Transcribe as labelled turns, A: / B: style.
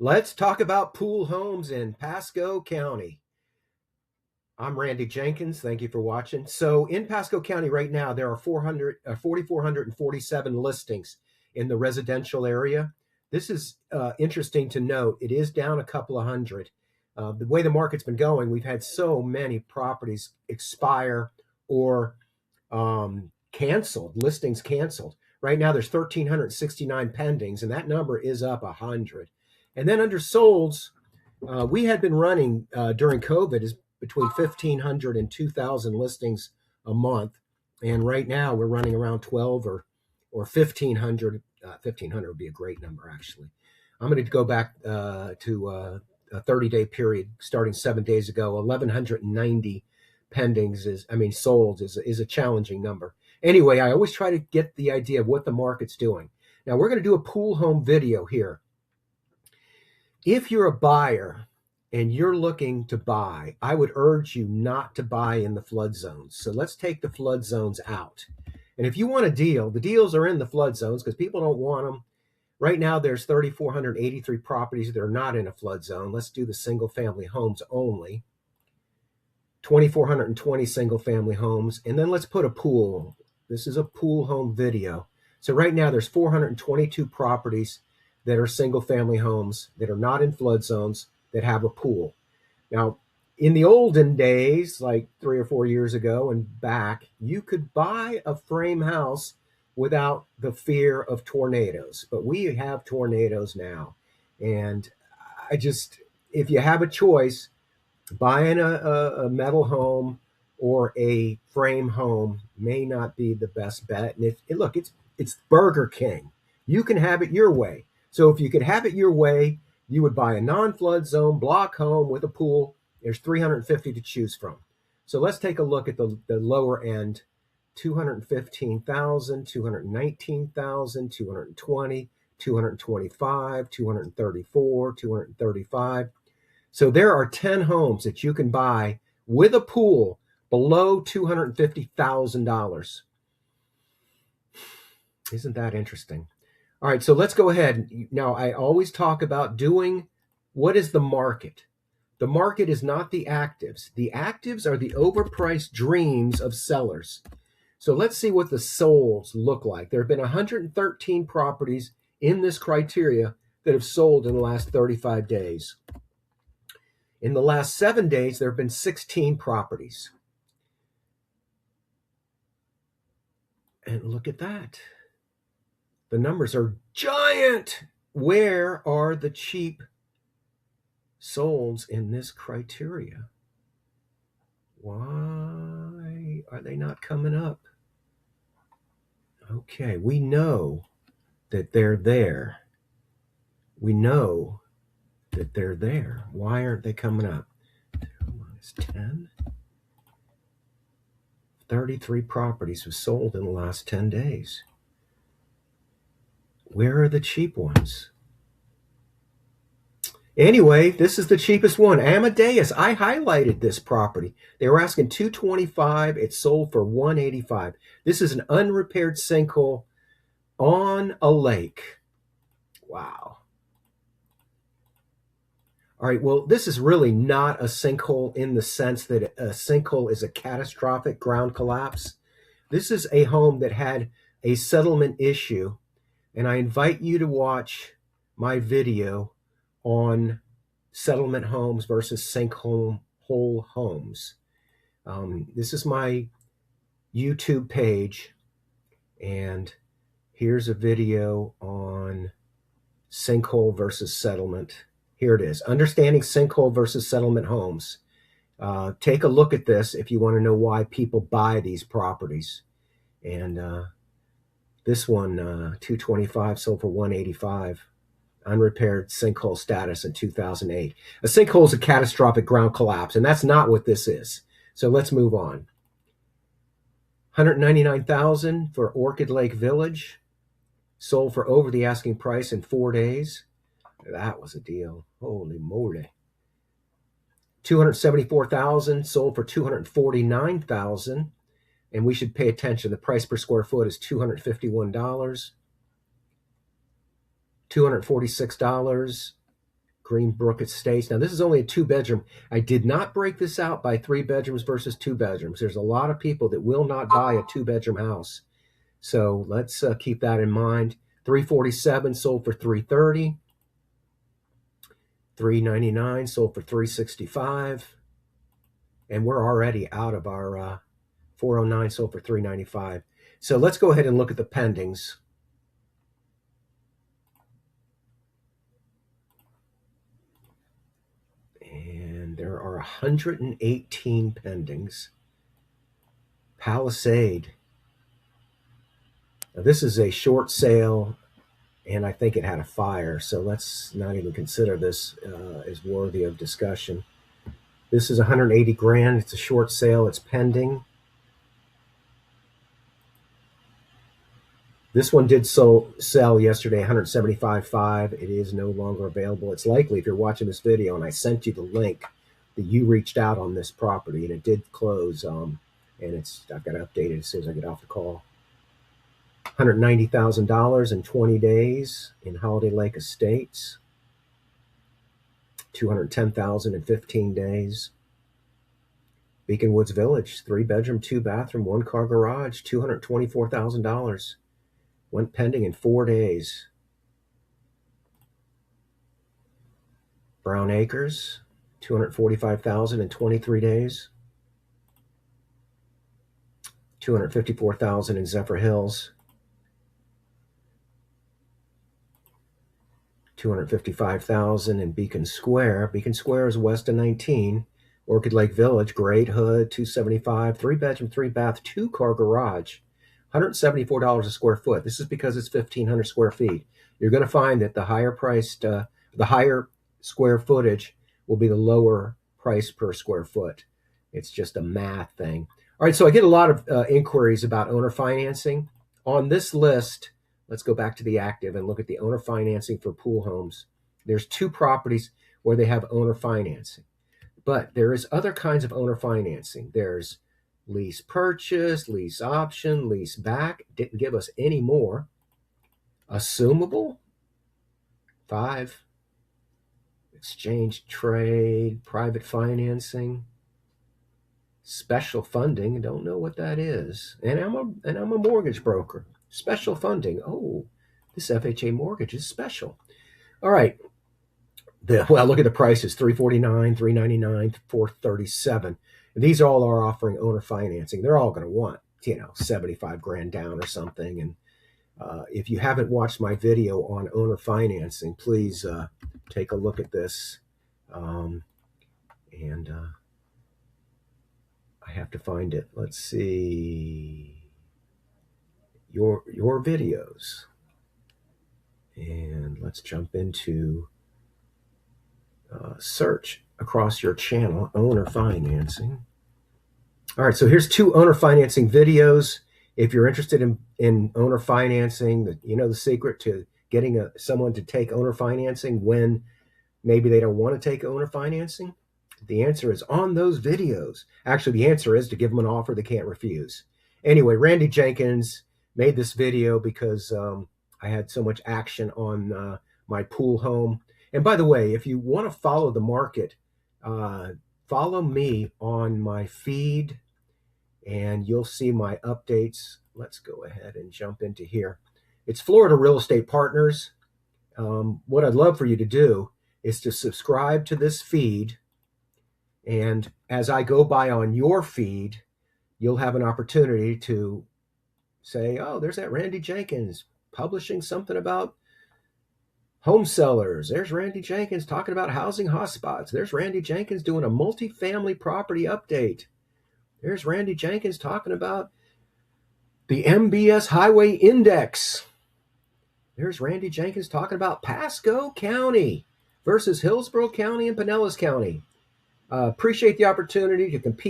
A: Let's talk about pool homes in Pasco County. I'm Randy Jenkins. Thank you for watching. So in Pasco County right now, there are 4,447 listings in the residential area. This is interesting to note. It is down a couple of hundred. The way the market's been going, we've had so many properties expire or canceled, listings canceled. Right now, there's 1,369 pendings, and that number is up 100. And then under solds, we had been running during COVID is between 1,500 and 2,000 listings a month, and right now we're running around 12 or 1,500. 1,500 would be a great number, actually. I'm going to go back to a 30-day period starting 7 days ago. 1,190 pendings solds is a challenging number. Anyway, I always try to get the idea of what the market's doing. Now we're going to do a pool home video here. If you're a buyer and you're looking to buy, I would urge you not to buy in the flood zones. So let's take the flood zones out. And if you want a deal, the deals are in the flood zones because people don't want them. Right now, there's 3,483 properties that are not in a flood zone. Let's do the single family homes only. 2,420 single family homes. And then let's put a pool. This is a pool home video. So right now, there's 422 properties that are single family homes that are not in flood zones that have a pool. Now, in the olden days, like 3 or 4 years ago and back, you could buy a frame house without the fear of tornadoes. But we have tornadoes now. And if you have a choice, buying a metal home or a frame home may not be the best bet. And it's Burger King. You can have it your way. So if you could have it your way, you would buy a non-flood zone block home with a pool. There's 350 to choose from. So let's take a look at the lower end. 215,000, 219,000, 220, 225, 234, 235. So there are 10 homes that you can buy with a pool below $250,000. Isn't that interesting? All right, so let's go ahead. Now, I always talk about doing what is the market. The market is not the actives. The actives are the overpriced dreams of sellers. So let's see what the solds look like. There have been 113 properties in this criteria that have sold in the last 35 days. In the last 7 days, there have been 16 properties. And look at that. The numbers are giant. Where are the cheap solds in this criteria? Why are they not coming up? Okay, we know that they're there. We know that they're there. Why aren't they coming up? 10. 33 properties have sold in the last 10 days. Where are the cheap ones? Anyway, this is the cheapest one. Amadeus. I highlighted this property. They were asking $225. It sold for $185. This is an unrepaired sinkhole on a lake. Wow. All right, well, this is really not a sinkhole in the sense that a sinkhole is a catastrophic ground collapse. This is a home that had a settlement issue, and I invite you to watch my video on settlement homes versus sinkhole homes. This is my YouTube page, and here's a video on sinkhole versus settlement. Here it is, Understanding Sinkhole versus Settlement Homes. Take a look at this if you want to know why people buy these properties. And this one, 225, sold for 185. Unrepaired sinkhole status in 2008. A sinkhole is a catastrophic ground collapse, and that's not what this is. So let's move on. 199,000 for Orchid Lake Village, sold for over the asking price in 4 days. That was a deal. Holy moly. 274,000 sold for 249,000, and we should pay attention. The price per square foot is $251. $246 Greenbrook Estates. Now, this is only a 2-bedroom. I did not break this out by 3 bedrooms versus 2 bedrooms. There's a lot of people that will not buy a 2-bedroom house. So let's keep that in mind. 347 sold for 330. 399 sold for 365. And we're already out of our 409 sold for 395. So let's go ahead and look at the pendings. And there are 118 pendings. Palisade. Now, this is a short sale, and I think it had a fire, so let's not even consider this as worthy of discussion. This is 180 grand. It's a short sale. It's pending. This one did sell yesterday, 175.5. It is no longer available. It's likely, if you're watching this video, and I sent you the link, that you reached out on this property, and it did close. And I've got to update it as soon as I get off the call. $190,000 in 20 days in Holiday Lake Estates. $210,000 in 15 days. Beacon Woods Village, 3-bedroom, 2-bathroom, 1-car garage, $224,000. Went pending in 4 days. Brown Acres, $245,000 in 23 days. $254,000 in Zephyr Hills. $255,000 in Beacon Square. Beacon Square is west of 19. Orchid Lake Village, Great Hood, $275,000, 3-bedroom, 3-bath, 2-car garage, $174 a square foot. This is because it's 1,500 square feet. You're going to find that the higher square footage will be the lower price per square foot. It's just a math thing. All right, so I get a lot of inquiries about owner financing. On this list, let's go back to the active and look at the owner financing for pool homes. There's 2 properties where they have owner financing, but there is other kinds of owner financing. There's lease purchase, lease option, lease back. Didn't give us any more. Assumable, 5. Exchange trade, private financing, special funding. Don't know what that is. And I'm a mortgage broker. Special funding. Oh, this FHA mortgage is special. All right. Well, look at the prices: $349, $399, $437. These all are offering owner financing. They're all going to want, 75 grand down or something. And if you haven't watched my video on owner financing, please take a look at this. I have to find it. Let's see. Your videos. And let's jump into search across your channel, owner financing. All right, so here's 2 owner financing videos. If you're interested in owner financing, the secret to getting someone to take owner financing when maybe they don't want to take owner financing, the answer is on those videos. Actually, the answer is to give them an offer they can't refuse. Anyway, Randy Jenkins made this video because I had so much action on my pool home. And by the way, if you want to follow the market, follow me on my feed and you'll see my updates. Let's go ahead and jump into here. It's Florida Real Estate Partners. What I'd love for you to do is to subscribe to this feed. And as I go by on your feed, you'll have an opportunity to say, oh, there's that Randy Jenkins publishing something about home sellers. There's Randy Jenkins talking about housing hotspots. There's Randy Jenkins doing a multifamily property update. There's Randy Jenkins talking about the MBS Highway Index. There's Randy Jenkins talking about Pasco County versus Hillsborough County and Pinellas County. Appreciate the opportunity to compete